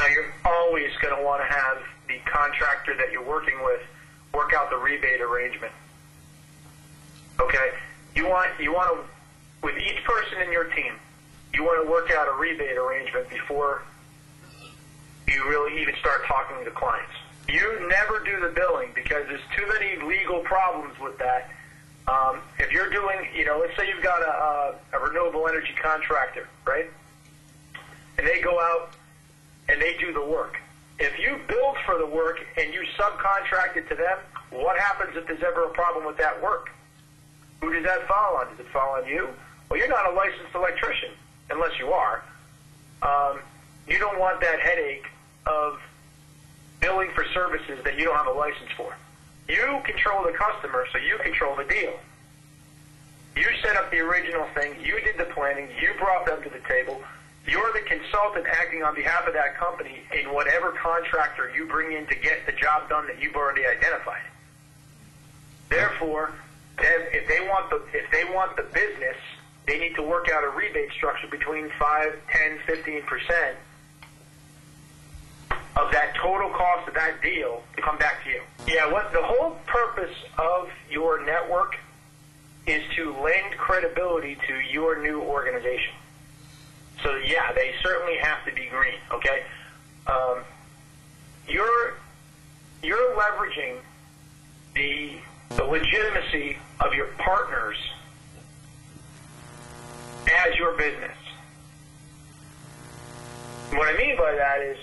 Now, you're always going to want to have the contractor that you're working with work out the rebate arrangement. Okay? You want to, with each person in your team, you want to work out a rebate arrangement before you really even start talking to clients. You never do the billing because there's too many legal problems with that. If you're doing, let's say you've got a renewable energy contractor, right? And they go out and they do the work. If you build for the work and you subcontract it to them, what happens if there's ever a problem with that work? Who does that fall on? Does it fall on you? Well, you're not a licensed electrician, unless you are. You don't want that headache of billing for services that you don't have a license for. You control the customer, so you control the deal. You set up the original thing. You did the planning. You brought them to the table. You're the consultant acting on behalf of that company in whatever contractor you bring in to get the job done that you've already identified. Therefore, if they want the business, they need to work out a rebate structure between 5, 10, 15% of that total cost of that deal to come back to you. Yeah, what the whole purpose of your network is to lend credibility to your new organization. So yeah, they certainly have to be green. Okay, you're leveraging the legitimacy of your partners as your business. What I mean by that is,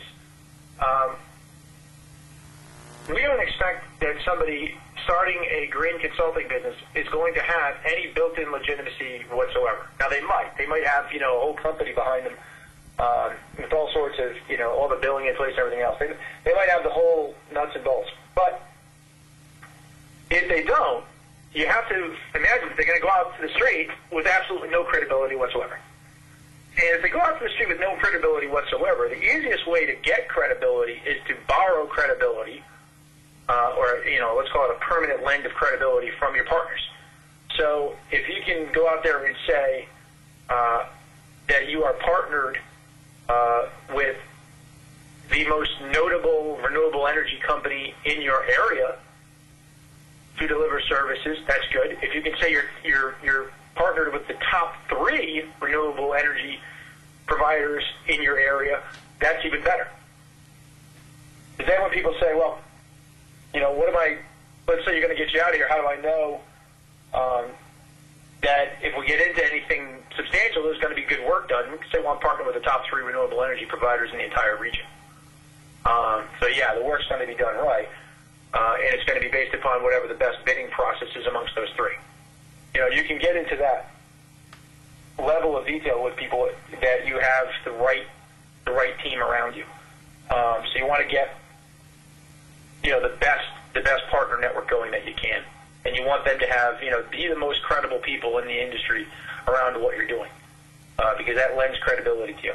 we don't expect that somebody starting a green consulting business is going to have any built-in legitimacy whatsoever. Now, they might have, a whole company behind them with all sorts of, all the billing in place and everything else. They might have the whole nuts and bolts. But if they don't, you have to imagine that they're going to go out to the street with absolutely no credibility whatsoever. And if they go out to the street with no credibility whatsoever, the easiest way to get credibility is to borrow credibility, or let's call it a permanent lend of credibility from your partners. So if you can go out there and say that you are partnered with the most notable renewable energy company in your area to deliver services, that's good. If you can say you're partnered with the top 3 renewable energy providers in your area, that's even better. Because then when people say, well, let's say you're going to get you out of here, how do I know that if we get into anything substantial, there's going to be good work done? We can say, well, I'm partnered with the top 3 renewable energy providers in the entire region. So yeah, the work's going to be done right, and it's going to be based upon whatever the best bidding process is amongst those 3. You can get into that level of detail with people that you have the right team around you. So you want to get the best partner network going that you can, and you want them to have be the most credible people in the industry around what you're doing, because that lends credibility to you.